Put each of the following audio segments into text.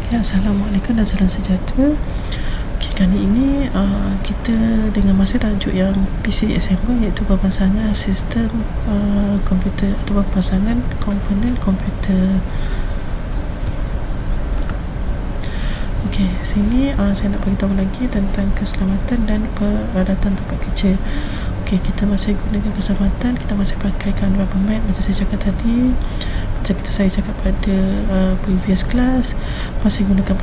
Ya, Assalamualaikum dan salam sejahtera. Okay, kali ini kita dengan masa tajuk yang PCSM iaitu Pemasangan Sistem Komputer atau Pemasangan Komponen Komputer. Okey, sini saya nak beritahu lagi tentang keselamatan dan peralatan tempat kerja. Okey, kita masih gunakan keselamatan, kita masih pakai environment macam saya cakap tadi. Macam saya cakap pada previous class, masih gunakan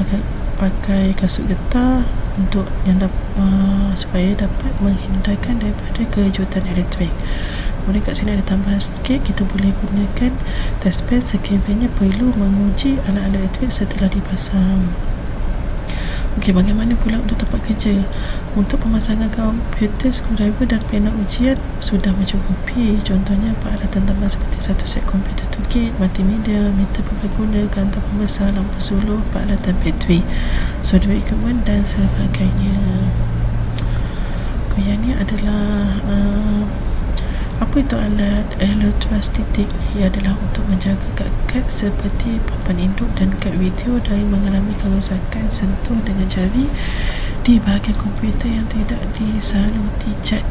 pakai kasut getah untuk yang supaya dapat menghindarkan daripada kejutan elektrik. Kemudian kat sini ada tambahan sikit, kita boleh gunakan testbed sekiranya perlu menguji alat-alat elektrik setelah dipasang. Okey, bagaimana pula untuk tempat kerja? Untuk pemasangan komputer, skrudraiver dan panel ujian sudah mencukupi. Contohnya peralatan tambahan seperti satu set komputer toolkit, multimedia, meter perbaguna, kaunter pembesar, lampu suluh, peralatan bateri, software equipment dan sebagainya. Yang ini adalah apa itu alat elektrostatik? Ia adalah untuk menjaga kad-kad seperti papan induk dan kad video dari mengalami kerosakan sentuh dengan jari di bahagian komputer yang tidak disaluti cat.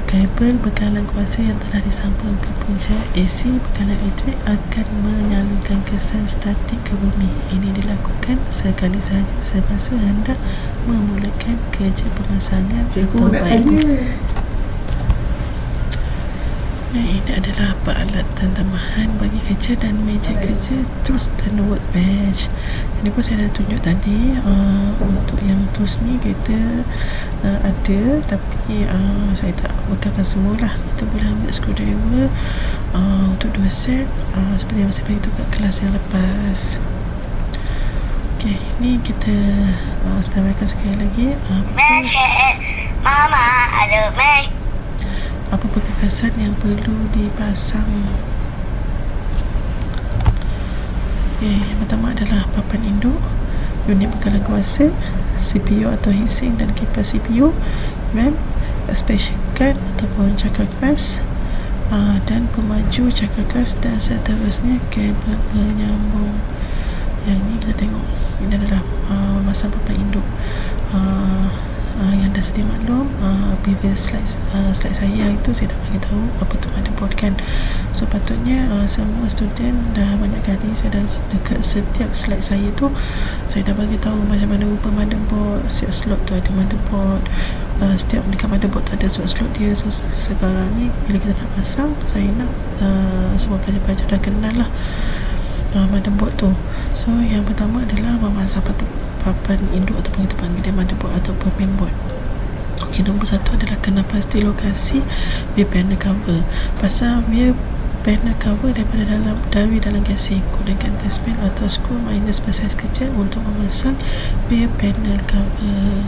Kabel bekalan kuasa yang telah disambung ke punca AC bekalan elektrik akan menyalurkan kesan statik ke bumi. Ini dilakukan sekali sahaja semasa hendak memulakan kerja pemasangan atau wiring. Ini adalah peralatan tambahan bagi kerja dan meja kerja, tools dan workbench. Ini pun saya dah tunjuk tadi. Untuk yang tools ni kita ada, tapi saya tak bekalkan semualah. Kita boleh ambil screwdriver untuk 2 set, seperti yang saya beritahu kat kelas yang lepas. Okey, ni kita setabakan sekali lagi. Mama ada mesh. Apa perkakasan yang perlu dipasang? Okay, yang pertama adalah papan induk, unit bekalan kuasa, CPU atau heatsink dan kipas CPU, RAM, expansion card ataupun cakar keras, dan pemaju cakar keras dan seterusnya kabel penyambung. Yang ni kita tengok, ini adalah masang papan induk. Yang dah sedia maklum, previous slide saya itu saya dah bagi tahu apa tu motherboard kan. So patutnya semua student dah banyak kali saya dah dekat setiap slide saya tu saya dah bagi tahu macam mana rupa motherboard, setiap slot tu ada motherboard, setiap dekat motherboard tu ada slot dia. So sekarang ni bila kita nak pasang, saya nak semua pelajar-pelajar dah kenal lah motherboard tu. So yang pertama adalah memasang papan induk ataupun kita panggil dia motherboard ataupun mainboard. Okey, nombor 1 adalah kena pasti lokasi biar panel cover. Pasang biar panel cover dari dalam casing. Gunakan testbed atau skru minus bersaiz kecil untuk memasang biar panel cover.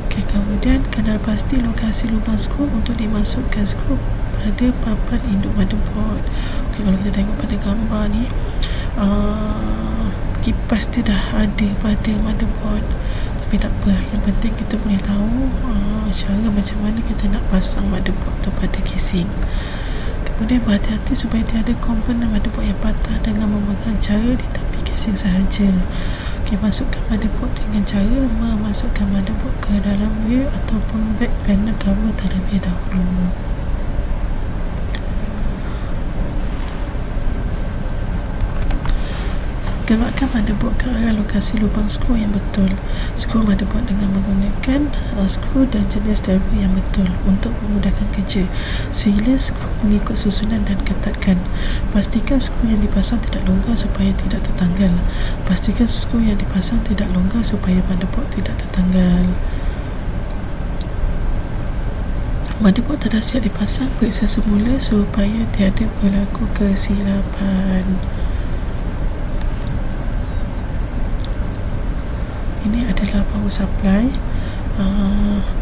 Okey, kemudian kena pasti lokasi lubang skru untuk dimasukkan skru pada papan induk motherboard. Okey, kalau kita tengok pada gambar ni, kipas dia dah ada pada motherboard, tapi tak apa, yang penting kita boleh tahu cara macam mana kita nak pasang motherboard tu pada casing. Kemudian berhati-hati supaya tiada komponen motherboard yang patah dengan memegang cara di tepi casing sahaja. Okey, masukkan motherboard dengan cara memasukkan motherboard ke dalam rear ataupun back panel cover terlebih dahulu. Gerakkan motherboard ke arah lokasi lubang skru yang betul. Skru motherboard dengan menggunakan skru dan jenis driver yang betul untuk memudahkan kerja. Sila skru mengikut susunan dan ketatkan. Pastikan skru yang dipasang tidak longgar supaya tidak tertanggal. Pastikan skru yang dipasang tidak longgar supaya motherboard tidak tertanggal. Motherboard telah siap dipasang, periksa semula supaya tiada berlaku kesilapan. Ini adalah power supply.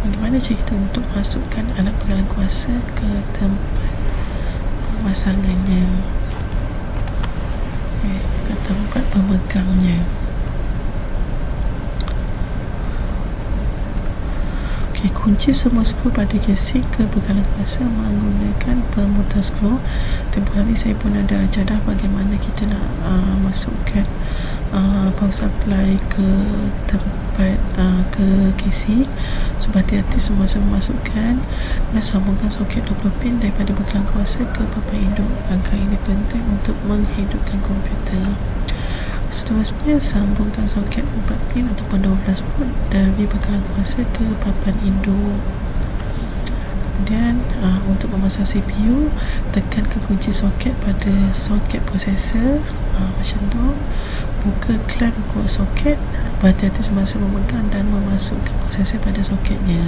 Bagaimana cara kita untuk masukkan alat bekalan kuasa ke tempat pemasangannya, ke tempat pemegangnya. kunci semua skru pada casing ke bekalan kuasa menggunakan pemutar skru. Tempoh hari saya pun ada ajar dah bagaimana kita nak masukkan power supply ke tempat ke casing. So hati-hati semua masukkan dan sambungkan soket 20 pin daripada bekalan kuasa ke papan induk. Langkah ini penting untuk menghidupkan komputer. Seterusnya, sambungkan soket 4 pin ataupun 12 volt dari bekalan kuasa ke papan induk. Kemudian untuk memasang CPU, tekan ke kunci soket pada soket prosesor macam tu. Buka clamp kuat soket, berhati-hati semasa memegang dan memasukkan prosesor pada soketnya.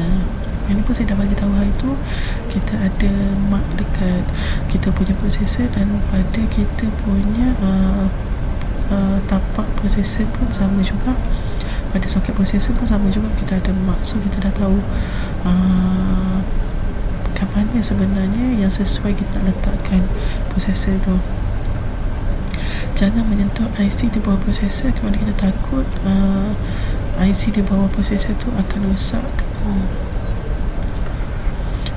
Yang ni pun saya dah bagi tahu hari tu, kita ada mark dekat kita punya prosesor dan pada kita punya tapak prosesor pun sama juga, pada soket prosesor pun sama juga, kita ada mark. So kita dah tahu kat mana sebenarnya yang sesuai kita nak letakkan prosesor tu. Jangan menyentuh IC di bawah prosesor kerana kita takut IC di bawah prosesor tu akan rosak.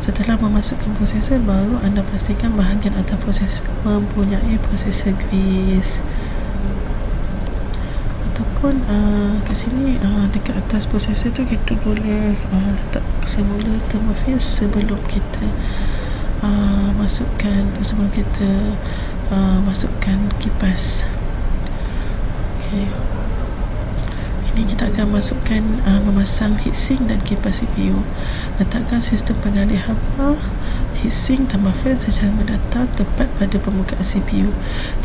Setelah memasukkan prosesor, baru anda pastikan bahagian atas prosesor mempunyai prosesor grease. Ataupun kat sini dekat atas prosesor tu kita boleh letak semula thermofis sebelum kita masukkan kipas. Okay. Ini kita akan masukkan memasang heatsink dan kipas CPU. Letakkan sistem pengalih haba, heatsink tambah fan secara mendatar tepat pada permukaan CPU.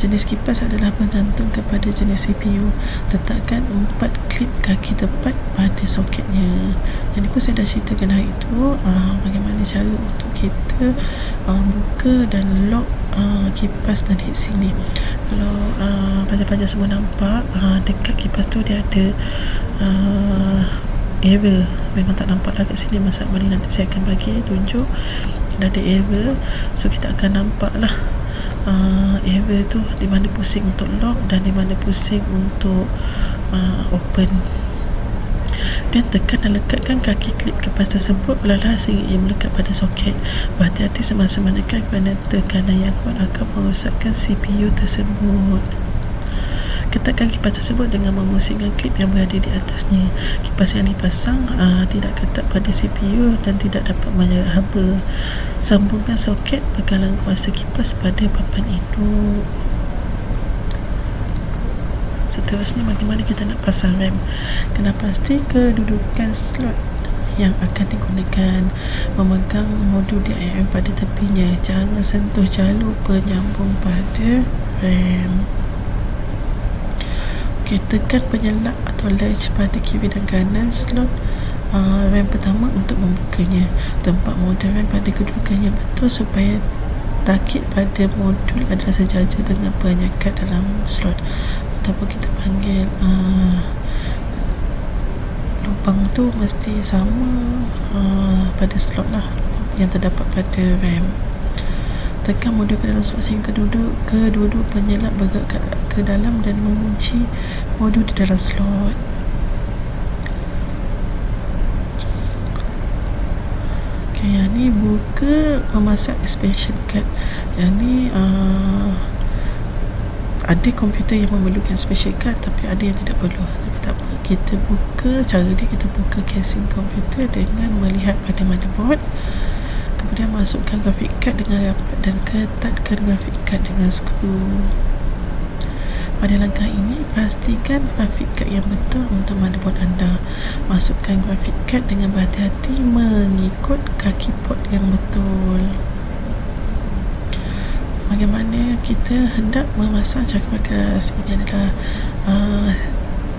Jenis kipas adalah bergantung kepada jenis CPU. Letakkan 4 klip kaki tepat pada soketnya. Jadi pun saya dah ceritakan hari itu bagaimana cara untuk kita buka dan lock kipas dan heatsink ni. Kalau pelajar-pelajar semua nampak dekat kipas tu dia ada error. Memang tak nampak lah kat sini, masa Mari nanti saya akan bagi tunjuk dia ada error. So kita akan nampak lah error tu di mana pusing untuk lock dan di mana pusing untuk open. Dan tekan dan lekatkan kaki klip kipas tersebut perlahan sehingga ia melekat pada soket. Berhati-hati semasa menekan kerana tekanan yang kuat akan merosakkan CPU tersebut. Ketatkan kipas tersebut dengan memusingkan klip yang berada di atasnya. Kipas yang dipasang tidak ketat pada CPU dan tidak dapat menyerap haba. Sambungkan soket bekalan kuasa kipas pada papan induk. Seterusnya, bagaimana kita nak pasang RAM? Kena pasti kedudukan slot yang akan digunakan. Memegang modul DIM pada tepinya. Jangan sentuh jalur penyambung pada RAM. Okay, tekan penyelak atau latch pada kiri dan kanan slot RAM pertama untuk membukanya. Tempat modul RAM pada kedudukan yang betul supaya takit pada modul adalah sejajar dengan penyekat dalam slot, ataupun kita panggil lubang tu mesti sama pada slot lah yang terdapat pada RAM. Tekan modul ke dalam slot sehingga kedua-dua penyelak bergerak ke dalam dan mengunci modul di dalam slot. Okay, yang ni buka memasang expansion card. Yang ni ada komputer yang memerlukan special card, tapi ada yang tidak perlu. Tapi tak apa, kita buka, cara dia kita buka casing komputer dengan melihat pada motherboard. Kemudian masukkan grafik card dengan rapat dan ketatkan grafik card dengan skru. Pada langkah ini, pastikan grafik card yang betul untuk motherboard anda. Masukkan grafik card dengan berhati-hati mengikut kaki port yang betul. Bagaimana kita hendak memasang cakap bagas? Ini adalah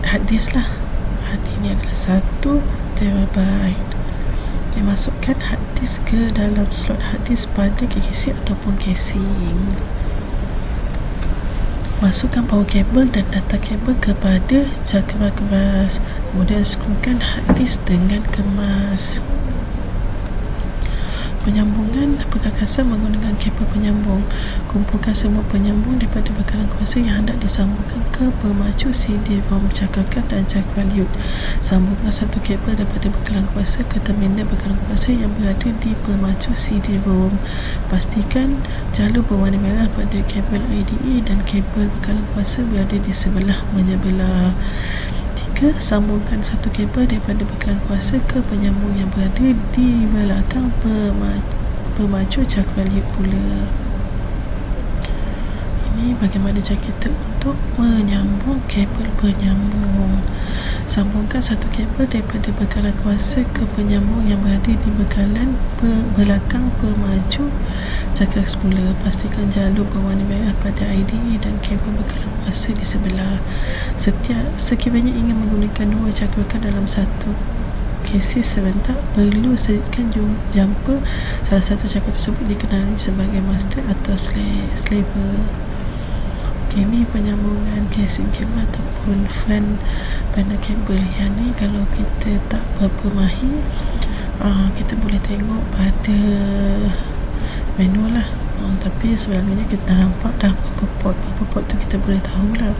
hard disk lah. Ini adalah 1 TB. Masukkan hard disk ke dalam slot hard disk pada kisi ataupun casing. Masukkan power cable dan data cable kepada cakar keras. Kemudian skrukan hard disk dengan kemas. penyambungan perkakasan menggunakan kabel penyambung. Kumpulkan semua penyambung daripada bekalan kuasa yang hendak disambungkan ke pemacu CD-ROM cakrawkan dan cakrawal liut. Sambungkan satu kabel daripada bekalan kuasa ke terminal bekalan kuasa yang berada di pemacu CD-ROM. Pastikan jalur berwarna merah pada kabel IDE dan kabel bekalan kuasa berada di sebelah menyebelah. Sambungkan satu kabel daripada bekalan kuasa ke penyambung yang berada di belakang pemacu cakrawal liut pula. Ini bagaimana cara kita untuk menyambung kabel penyambung. Sambungkan satu kabel daripada bekalan kuasa ke penyambung yang berada di bekalan belakang pemacu cakrawal semula. Pastikan jalur berwarna merah pada IDE dan kabel bekalan kuasa di sebelah. Sekiranya ingin menggunakan dua cakrawkan dalam satu kesis serentak, perlu selitkan jumper salah satu cakrawal tersebut dikenali sebagai master atau slaver. Ini penyambungan casing kabel ataupun fan panel kabel. Yang ni kalau kita tak berapa mahir, kita boleh tengok pada manual lah. Tapi sebenarnya kita dah nampak dah berapa port tu kita boleh tahulah.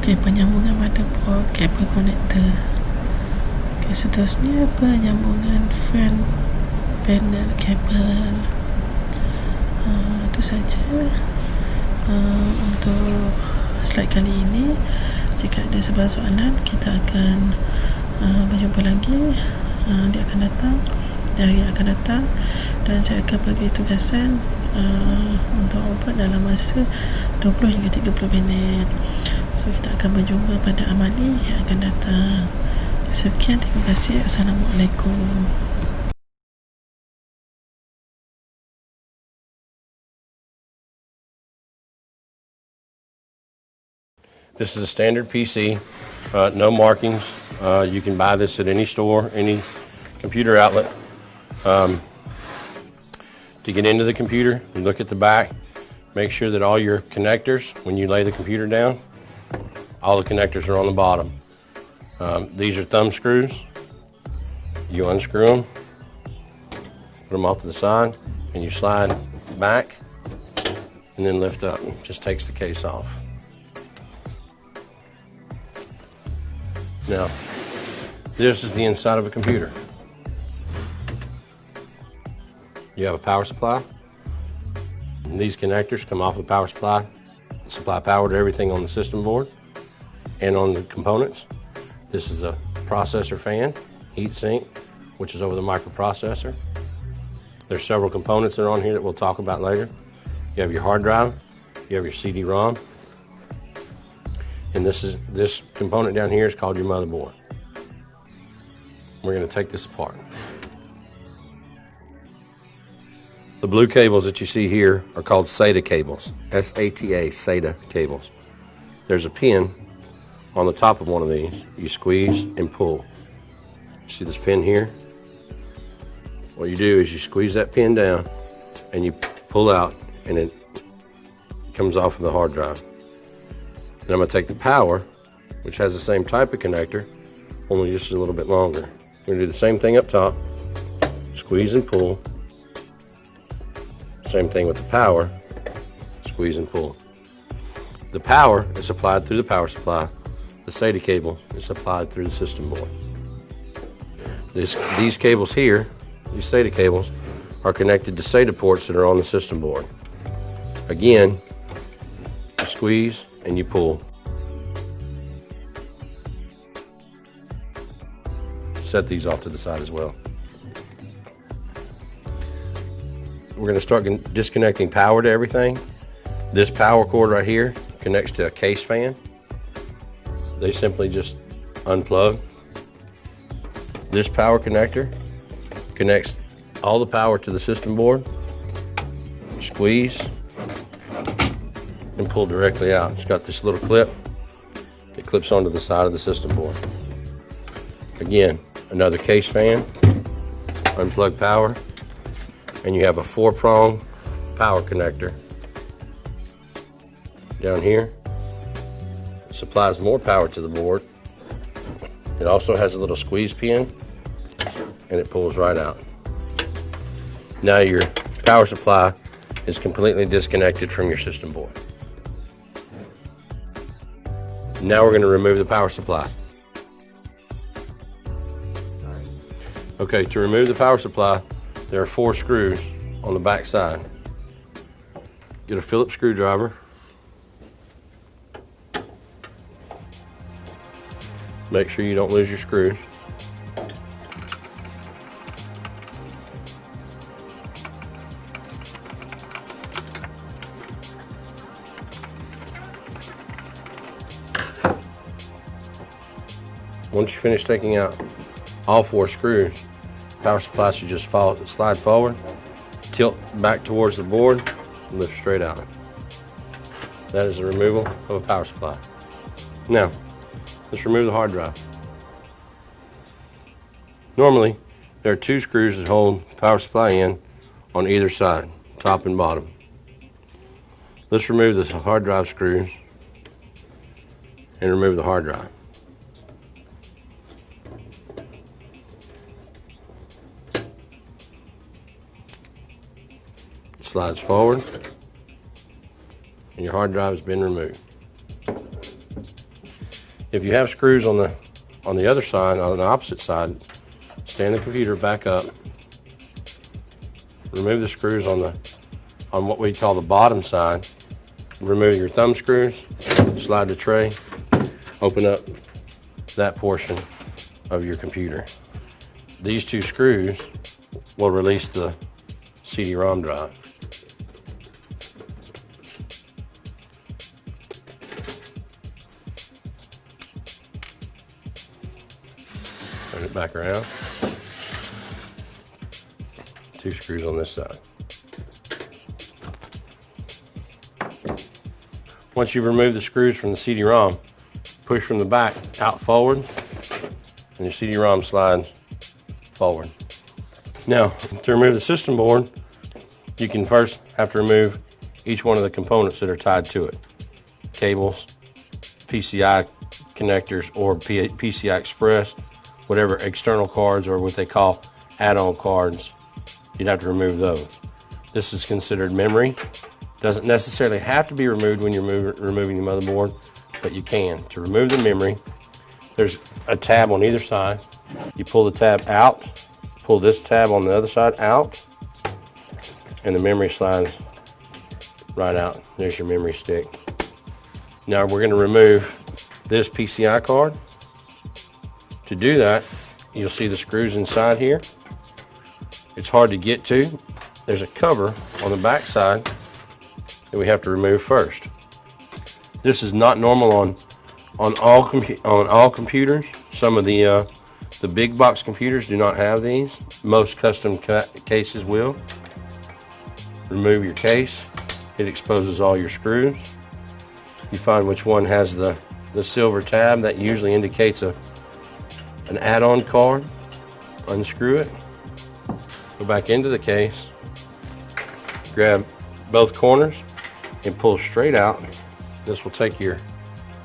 Penyambungan motherboard, kabel konektor. Seterusnya penyambungan fan panel kabel. Itu saja untuk slide kali ini. Jika ada sebarang soalan, kita akan berjumpa lagi dia akan datang, dari akan datang, dan saya akan bagi tugasan untuk buat dalam masa 20 hingga 30 minit. So kita akan berjumpa pada amali yang akan datang. Sekian, terima kasih. Assalamualaikum. This is a standard PC, no markings. You can buy this at any store, any computer outlet. To get into the computer, you look at the back, make sure that all your connectors, when you lay the computer down, all the connectors are on the bottom. These are thumb screws. You unscrew them, put them off to the side, and you slide back, and then lift up. It just takes the case off. Now, this is the inside of a computer. You have a power supply. And these connectors come off the power supply, supply power to everything on the system board and on the components. This is a processor fan, heat sink, which is over the microprocessor. There's several components that are on here that we'll talk about later. You have your hard drive, you have your CD-ROM, and this component down here is called your motherboard. We're going to take this apart. The blue cables that you see here are called SATA cables, S-A-T-A, SATA cables. There's a pin on the top of one of these. You squeeze and pull. See this pin here? What you do is you squeeze that pin down and you pull out, and it comes off of the hard drive. Then I'm going to take the power, which has the same type of connector, only just a little bit longer. We're going to do the same thing up top, squeeze and pull. Same thing with the power, squeeze and pull. The power is supplied through the power supply. The SATA cable is supplied through the system board. These cables here, these SATA cables, are connected to SATA ports that are on the system board. Again, you squeeze and you pull. Set these off to the side as well. We're going to start disconnecting power to everything. This power cord right here connects to a case fan. They simply just unplug. This power connector connects all the power to the system board. Squeeze and pull directly out. It's got this little clip that clips onto the side of the system board. Again, another case fan, unplug power, and you have a 4-prong power connector down here. It supplies more power to the board. It also has a little squeeze pin, and it pulls right out. Now your power supply is completely disconnected from your system board. Now we're going to remove the power supply. Okay, to remove the power supply, there are 4 screws on the back side. Get a Phillips screwdriver. Make sure you don't lose your screws. Once you finish taking out all 4 screws, power supply should just slide forward, tilt back towards the board, and lift straight out. That is the removal of a power supply. Now, let's remove the hard drive. Normally, there are 2 screws that hold power supply in on either side, top and bottom. Let's remove the hard drive screws and remove the hard drive. Slides forward, and your hard drive has been removed. If you have screws on the other side, on the opposite side, stand the computer back up, remove the screws on what we call the bottom side, remove your thumb screws, slide the tray, open up that portion of your computer. These 2 screws will release the CD-ROM drive. Turn it back around. 2 screws on this side. Once you've removed the screws from the CD-ROM, push from the back out forward, and your CD-ROM slides forward. Now, to remove the system board, you can first have to remove each one of the components that are tied to it. Cables, PCI connectors, or PCI Express, whatever external cards or what they call add-on cards, you'd have to remove those. This is considered memory. Doesn't necessarily have to be removed when you're removing the motherboard, but you can. To remove the memory, there's a tab on either side. You pull the tab out, pull this tab on the other side out, and the memory slides right out. There's your memory stick. Now we're going to remove this PCI card. To do that, you'll see the screws inside here. It's hard to get to. There's a cover on the back side that we have to remove first. This is not normal on all computers. Some of the big box computers do not have these. Most custom cases will. Remove your case. It exposes all your screws. You find which one has the silver tab. That usually indicates an add-on card. Unscrew it. Go back into the case. Grab both corners and pull straight out. This will take your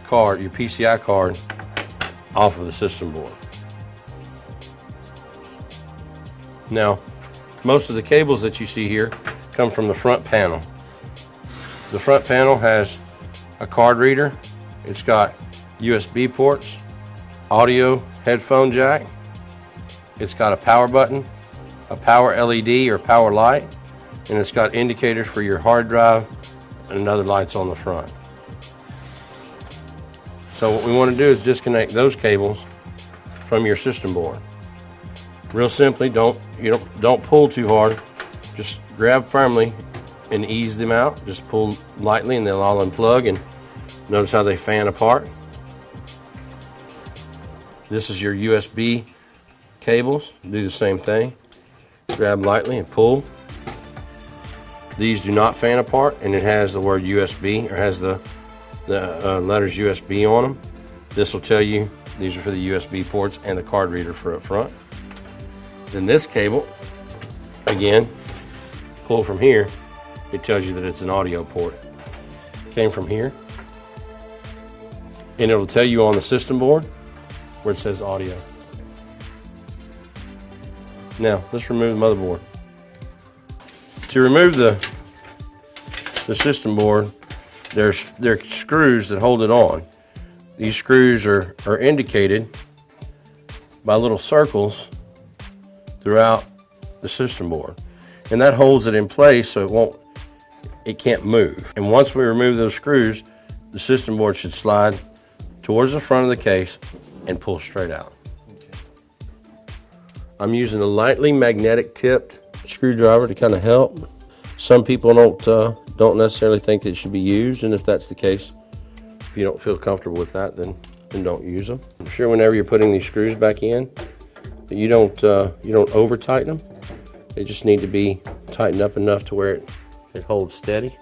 card, your PCI card, off of the system board. Now, most of the cables that you see here come from the front panel. The front panel has a card reader. It's got USB ports, audio headphone jack. It's got a power button, a power LED or power light, and it's got indicators for your hard drive and other lights on the front. So what we want to do is disconnect those cables from your system board. Real simply, don't pull too hard. Just grab firmly and ease them out. Just pull lightly and they'll all unplug, and notice how they fan apart. This is your USB cables. Do the same thing. Grab lightly and pull. These do not fan apart, and it has the word USB, or has the letters USB on them. This will tell you these are for the USB ports and the card reader for up front. Then this cable, again, pull from here. It tells you that it's an audio port. Came from here, and it'll tell you on the system board where it says audio. Now let's remove the motherboard. To remove the system board, there are screws that hold it on. These screws are indicated by little circles throughout the system board, and that holds it in place so it can't move. And once we remove those screws, the system board should slide towards the front of the case and pull straight out. I'm using a lightly magnetic tipped screwdriver to kind of help. Some people don't necessarily think it should be used, and if that's the case, if you don't feel comfortable with that, then don't use them. I'm sure whenever you're putting these screws back in, that you don't over tighten them. They just need to be tightened up enough to where it holds steady.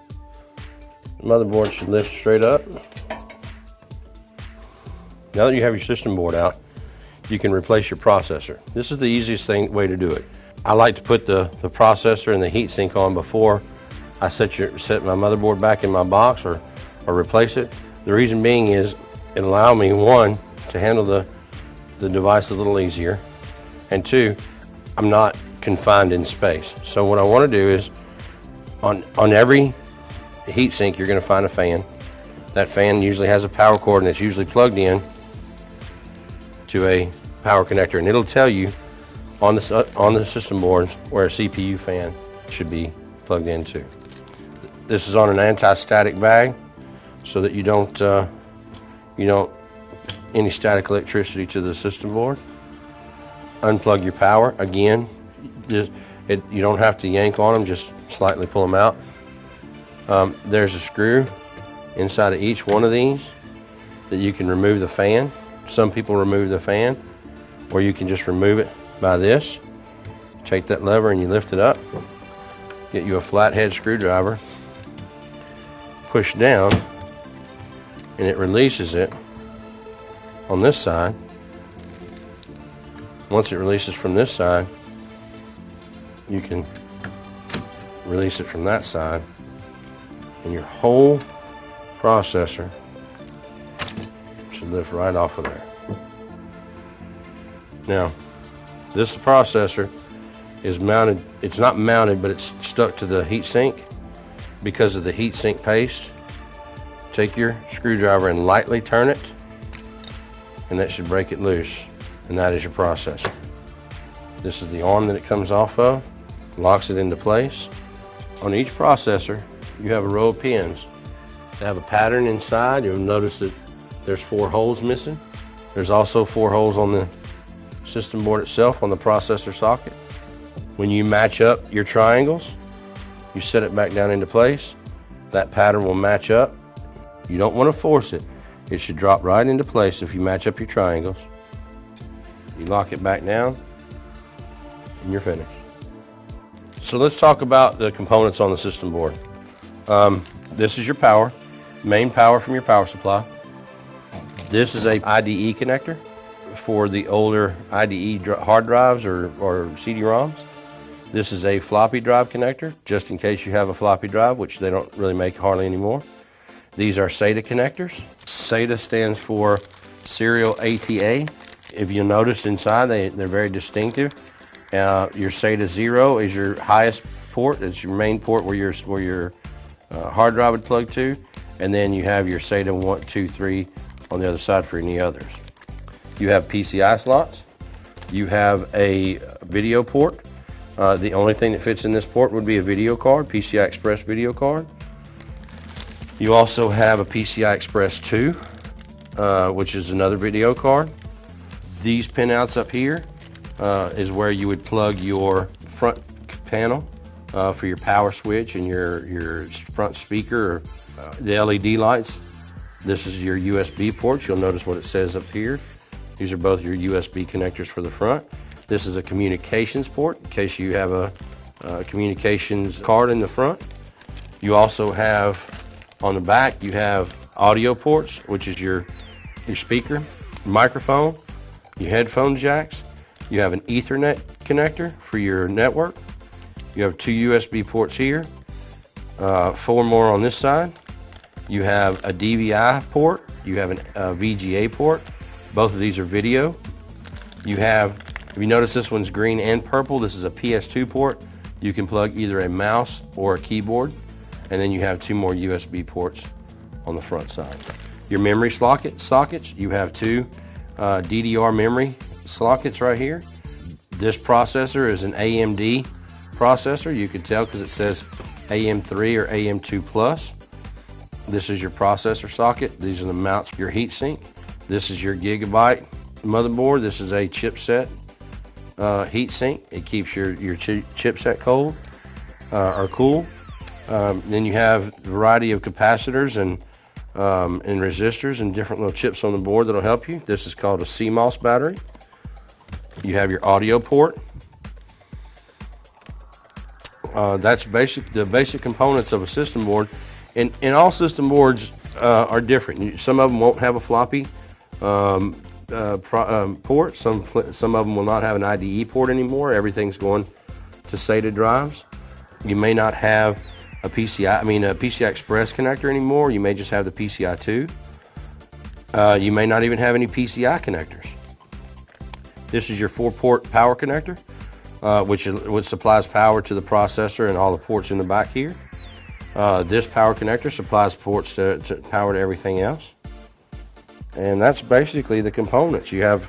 The motherboard should lift straight up. Now that you have your system board out, you can replace your processor. This is the easiest way to do it. I like to put the processor and the heatsink on before I set my motherboard back in my box or replace it. The reason being is it allows me, one, to handle the device a little easier, and two, I'm not confined in space. So what I want to do is on every heatsink you're going to find a fan. That fan usually has a power cord, and it's usually plugged in to a power connector, and it'll tell you on the system boards where a CPU fan should be plugged into. This is on an anti-static bag so that you don't any static electricity to the system board. Unplug your power. Again, you don't have to yank on them, just slightly pull them out. There's a screw inside of each one of these that you can remove the fan. Some people remove the fan, or you can just remove it by this. Take that lever and you lift it up. Get you a flathead screwdriver, push down, and it releases it on this side. Once it releases from this side, you can release it from that side, and your whole processor should lift right off of there. Now, this processor is mounted, it's not mounted, but it's stuck to the heatsink because of the heatsink paste. Take your screwdriver and lightly turn it, and that should break it loose, and that is your processor. This is the arm that it comes off of, locks it into place. On each processor, you have a row of pins. They have a pattern inside. You'll notice that there's 4 holes missing. There's also 4 holes on the system board itself, on the processor socket. When you match up your triangles, you set it back down into place. That pattern will match up. You don't want to force it. It should drop right into place if you match up your triangles. You lock it back down, and you're finished. So let's talk about the components on the system board. This is your power, main power from your power supply. This is a IDE connector for the older IDE hard drives or CD-ROMs. This is a floppy drive connector, just in case you have a floppy drive, which they don't really make hardly anymore. These are SATA connectors. SATA stands for Serial ATA. If you notice inside, they're very distinctive. Your SATA 0 is your highest port. It's your main port where your hard drive would plug to. And then you have your SATA 1, 2, 3 on the other side for any others. You have PCI slots. You have a video port. The only thing that fits in this port would be a video card, PCI Express video card. You also have a PCI Express 2, which is another video card. These pinouts up here is where you would plug your front panel for your power switch and your front speaker, or the LED lights. This is your USB ports. You'll notice what it says up here. These are both your USB connectors for the front. This is a communications port in case you have a communications card in the front. You also have on the back, you have audio ports, which is your speaker, microphone, your headphone jacks. You have an Ethernet connector for your network. You have 2 USB ports here, 4 more on this side. You have a DVI port. You have a VGA port. Both of these are video. You have, if you notice, this one's green and purple. This is a PS2 port. You can plug either a mouse or a keyboard, and then you have 2 more USB ports on the front side. Your memory sockets, you have 2 DDR memory sockets right here. This processor is an AMD processor. You can tell because it says AM3 or AM2 Plus. This is your processor socket. These are the mounts for your heatsink. This is your Gigabyte motherboard. This is a chipset heatsink. It keeps your chipset cold or cool. Then you have a variety of capacitors and resistors and different little chips on the board that'll help you. This is called a CMOS battery. You have your audio port. That's the basic components of a system board. And all system boards are different. Some of them won't have a floppy port. Some of them will not have an IDE port anymore. Everything's going to SATA drives. You may not have a PCI Express connector anymore. You may just have the PCI 2. You may not even have any PCI connectors. This is your 4-port power connector, which supplies power to the processor and all the ports in the back here. This power connector supplies ports to power to everything else. And that's basically the components. You have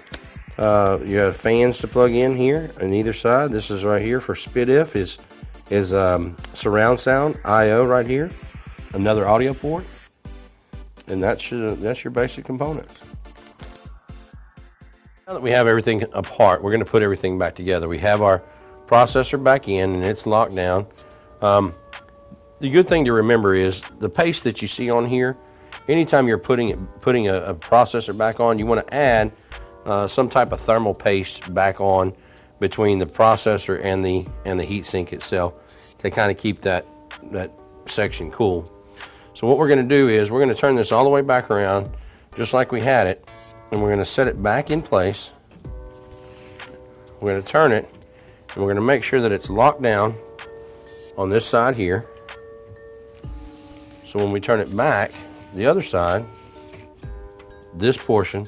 fans to plug in here on either side. This is right here for SPDIF is surround sound I/O right here. Another audio port, and that's your basic components. Now that we have everything apart, we're going to put everything back together. We have our processor back in, and it's locked down. The good thing to remember is the paste that you see on here. Anytime you're putting a processor back on, you want to add some type of thermal paste back on between the processor and the heatsink itself to kind of keep that section cool. So what we're going to do is we're going to turn this all the way back around just like we had it, and we're going to set it back in place. We're going to turn it, and we're going to make sure that it's locked down on this side here. So when we turn it back, the other side, this portion,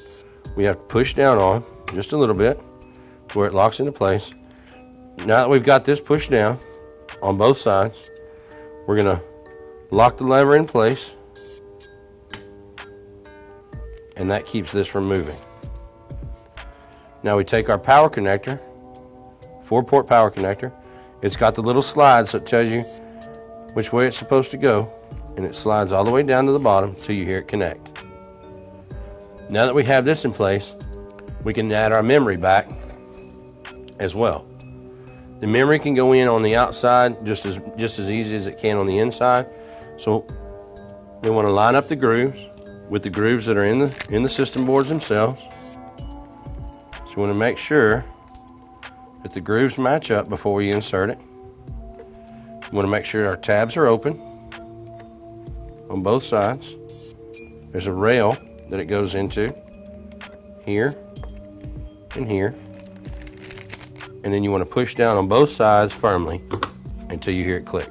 we have to push down on just a little bit to where it locks into place. Now that we've got this pushed down on both sides, we're going to lock the lever in place, and that keeps this from moving. Now we take our power connector, 4-port power connector. It's got the little slide so it tells you which way it's supposed to go, and it slides all the way down to the bottom until you hear it connect. Now that we have this in place, we can add our memory back as well. The memory can go in on the outside just as easy as it can on the inside. So we want to line up the grooves with the grooves that are in the system boards themselves. So we want to make sure that the grooves match up before we insert it. We want to make sure our tabs are open on both sides. There's a rail that it goes into here and here, and then you want to push down on both sides firmly until you hear it click.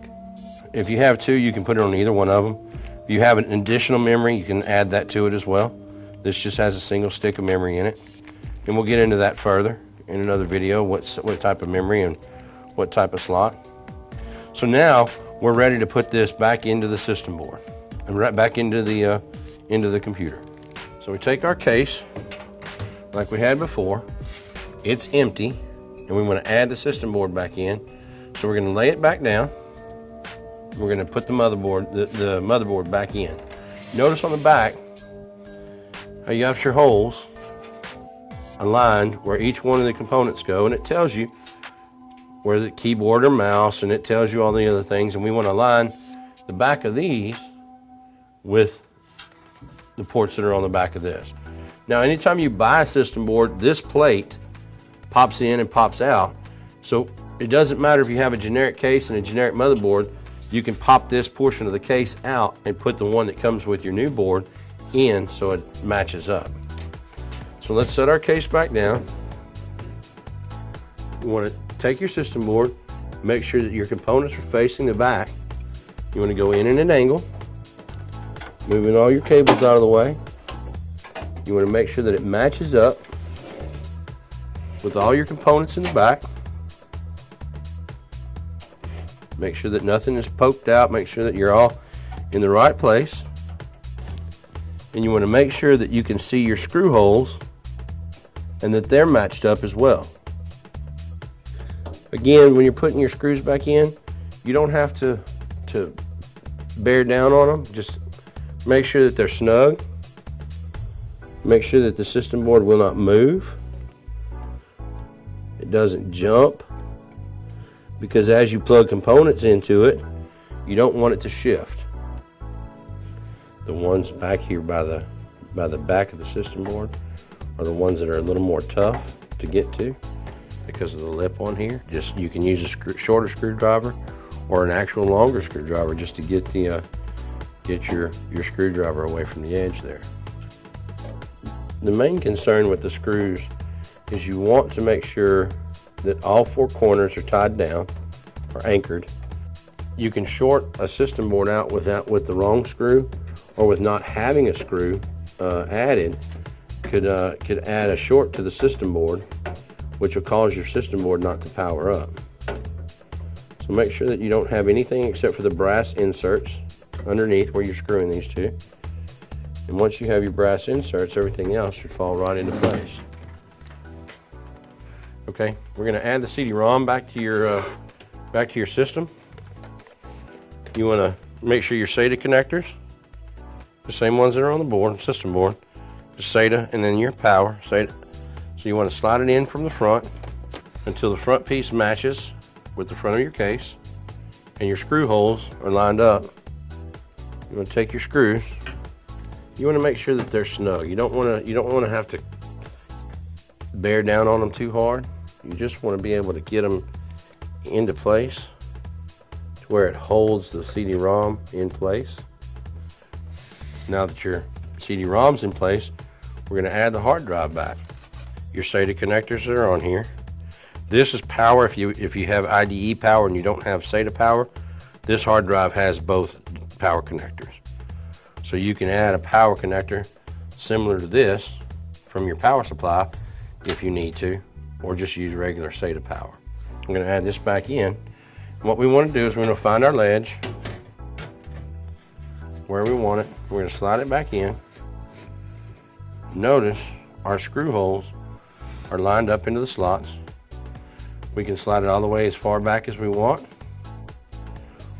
If you have 2, you can put it on either one of them. If you have an additional memory, you can add that to it as well. This just has a single stick of memory in it, and we'll get into that further in another video, what type of memory and what type of slot. So now we're ready to put this back into the system board and right back into the computer. So we take our case like we had before. It's empty, and we want to add the system board back in. So we're going to lay it back down. We're going to put the motherboard back in. Notice on the back how you have your holes aligned where each one of the components go, and it tells you where the keyboard or mouse, and it tells you all the other things, and we want to align the back of these with the ports that are on the back of this. Now anytime you buy a system board, this plate pops in and pops out, so it doesn't matter if you have a generic case and a generic motherboard. You can pop this portion of the case out and put the one that comes with your new board in so it matches up. So let's set our case back down. You want to take your system board, make sure that your components are facing the back. You want to go in at an angle, moving all your cables out of the way. You want to make sure that it matches up with all your components in the back. Make sure that nothing is poked out. Make sure that you're all in the right place. And you want to make sure that you can see your screw holes and that they're matched up as well. Again, when you're putting your screws back in, you don't have to bear down on them. Just make sure that they're snug. Make sure that the system board will not move. It doesn't jump, because as you plug components into it, you don't want it to shift. The ones back here by the back of the system board are the ones that are a little more tough to get to because of the lip on here. Just you can use a shorter screwdriver or an actual longer screwdriver just to get the get your screwdriver away from the edge there. The main concern with the screws is you want to make sure that all four corners are tied down or anchored. You can short a system board out with the wrong screw, or with not having a screw added, could add a short to the system board, which will cause your system board not to power up. So make sure that you don't have anything except for the brass inserts underneath where you're screwing these two. And once you have your brass inserts, everything else should fall right into place. Okay, we're going to add the CD-ROM back to your system. You want to make sure your SATA connectors, the same ones that are on the board, system board, the SATA, and then your power SATA. So you want to slide it in from the front until the front piece matches with the front of your case, and your screw holes are lined up. You want to take your screws. You want to make sure that they're snug. You don't want to have to bear down on them too hard. You just want to be able to get them into place to where it holds the CD-ROM in place. Now that your CD-ROM's in place, we're going to add the hard drive back. Your SATA connectors that are on here. This is power. If you have IDE power and you don't have SATA power, this hard drive has both power connectors. So you can add a power connector similar to this from your power supply if you need to, or just use regular SATA power. I'm going to add this back in. And what we want to do is we're going to find our ledge where we want it. We're going to slide it back in. Notice our screw holes are lined up into the slots. We can slide it all the way as far back as we want,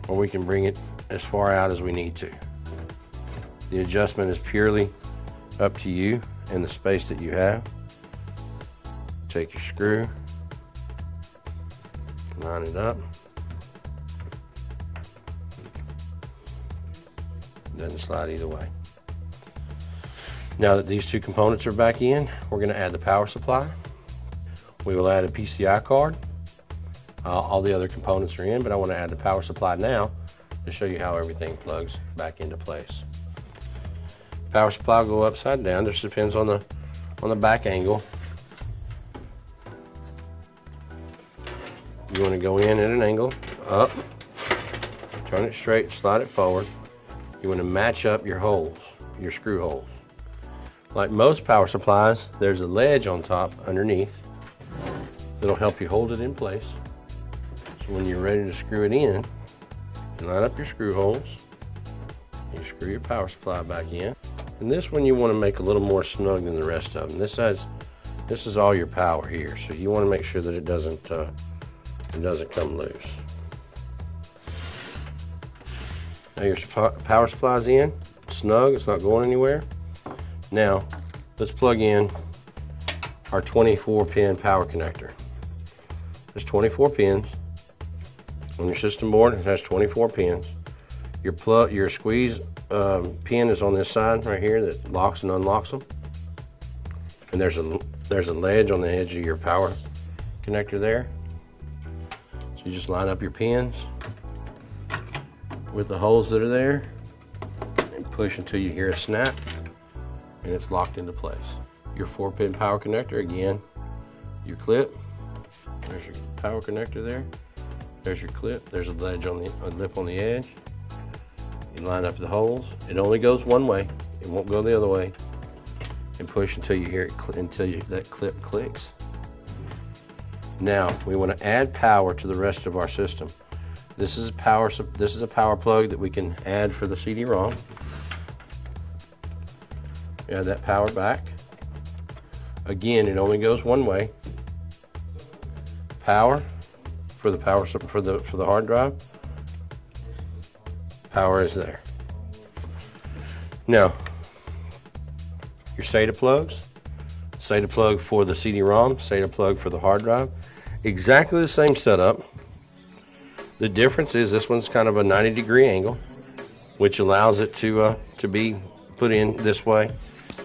or we can bring it as far out as we need to. The adjustment is purely up to you and the space that you have. Take your screw, line it up. Doesn't slide either way. Now that these two components are back in, we're going to add the power supply. We will add a PCI card. All the other components are in, but I want to add the power supply now to show you how everything plugs back into place. Power supply will go upside down. This depends on the back angle. You want to go in at an angle, up, turn it straight, slide it forward. You want to match up your holes, your screw holes. Like most power supplies, there's a ledge on top underneath that'll help you hold it in place. So when you're ready to screw it in, you line up your screw holes, you screw your power supply back in. And this one you want to make a little more snug than the rest of them. This is all your power here, so you want to make sure that it doesn't come loose. Now your power supply's in, it's snug, it's not going anywhere. Now let's plug in our 24-pin power connector. There's 24 pins on your system board. It has 24 pins. Your squeeze pin is on this side right here that locks and unlocks them. And there's a ledge on the edge of your power connector there. So you just line up your pins with the holes that are there and push until you hear a snap, and it's locked into place. Your 4-pin power connector, again, your clip. There's your power connector there. There's your clip. There's a ledge on a lip on the edge. You line up the holes. It only goes one way. It won't go the other way. And push until you hear it, that clip clicks. Now we want to add power to the rest of our system. This is a power plug that we can add for the CD-ROM. Add that power back. Again, it only goes one way. Power for the hard drive. Power is there. Now, your SATA plugs. SATA plug for the CD-ROM, SATA plug for the hard drive. Exactly the same setup. The difference is this one's kind of a 90-degree angle, which allows it to be put in this way.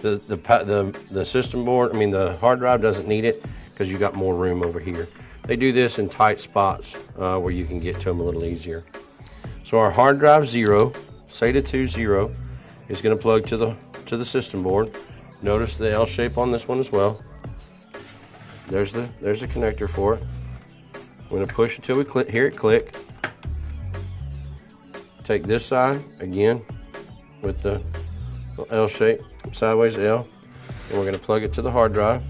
The system board, the hard drive doesn't need it because you got more room over here. They do this in tight spots where you can get to them a little easier. So our hard drive 0, SATA 2 0, is going to plug to the system board. Notice the L shape on this one as well. There's a connector for it. We're going to push until we hear it click. Take this side again with the L shape, sideways L, and we're going to plug it to the hard drive.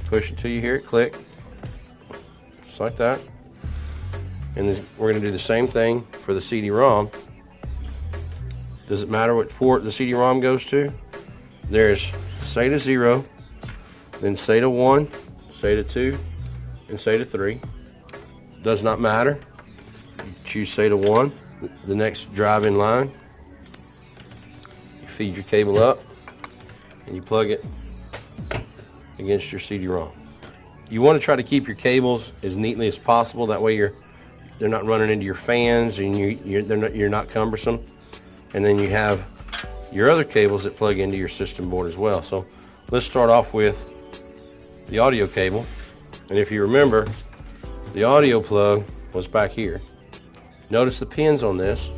Push until you hear it click, just like that. And then we're going to do the same thing for the CD-ROM. Does it matter what port the CD-ROM goes to? There's SATA 0, then SATA 1, SATA 2, and SATA 3. Does not matter. You choose SATA 1, the next drive in line. You feed your cable up, and you plug it against your CD-ROM. You want to try to keep your cables as neatly as possible. That way they're not running into your fans, and you're not cumbersome. And then you have your other cables that plug into your system board as well. So let's start off with the audio cable. And if you remember, the audio plug was back here. Notice the pins on this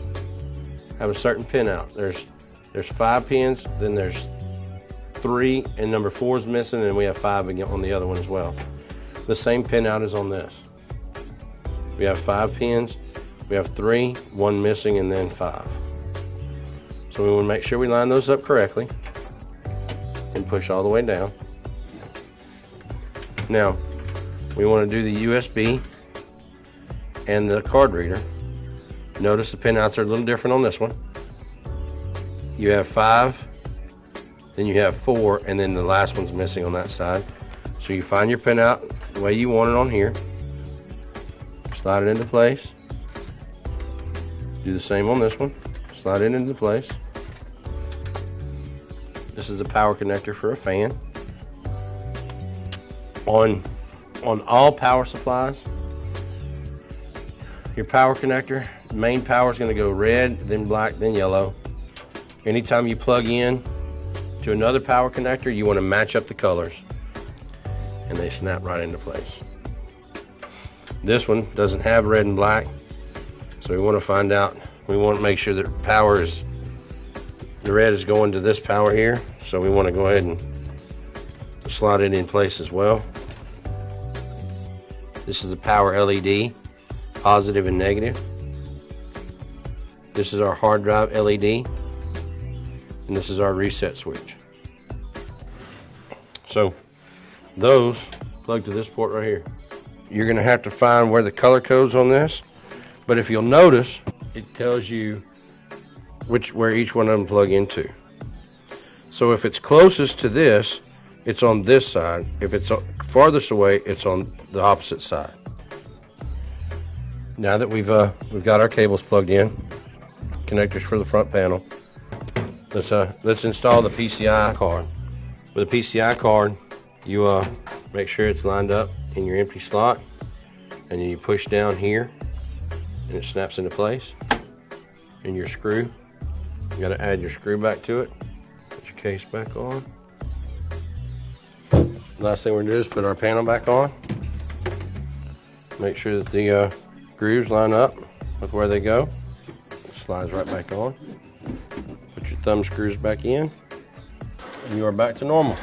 have a certain pin out. There's 5 pins, then there's 3, and number 4 is missing, and we have 5 again on the other one as well. The same pin out is on this. We have 5 pins, we have 3, 1 missing, and then 5. So we want to make sure we line those up correctly and push all the way down. Now, we want to do the USB and the card reader. Notice the pinouts are a little different on this one. You have 5, then you have 4, and then the last one's missing on that side. So you find your pinout the way you want it on here. Slide it into place. Do the same on this one. Slide it into place. This is a power connector for a fan. On all power supplies, your power connector, the main power is going to go red, then black, then yellow. Anytime you plug in to another power connector, you want to match up the colors, and they snap right into place. This one doesn't have red and black, so we want to make sure that the red is going to this power here, so we want to go ahead and slide it in place as well. This is a power LED, positive and negative. This is our hard drive LED, and this is our reset switch. So those plug to this port right here. You're going to have to find where the color code's on this, but if you'll notice, it tells you where each one of them plug into. So if it's closest to this, it's on this side. If it's farthest away, it's on the opposite side. Now that we've got our cables plugged in, connectors for the front panel, let's install the PCI card. With a PCI card, you make sure it's lined up in your empty slot, and then you push down here, and it snaps into place. And your screw, you got to add your screw back to it. Put your case back on. Last thing we're going to do is put our panel back on. Make sure that the grooves line up with where they go. Slides right back on. Put your thumb screws back in, and you are back to normal.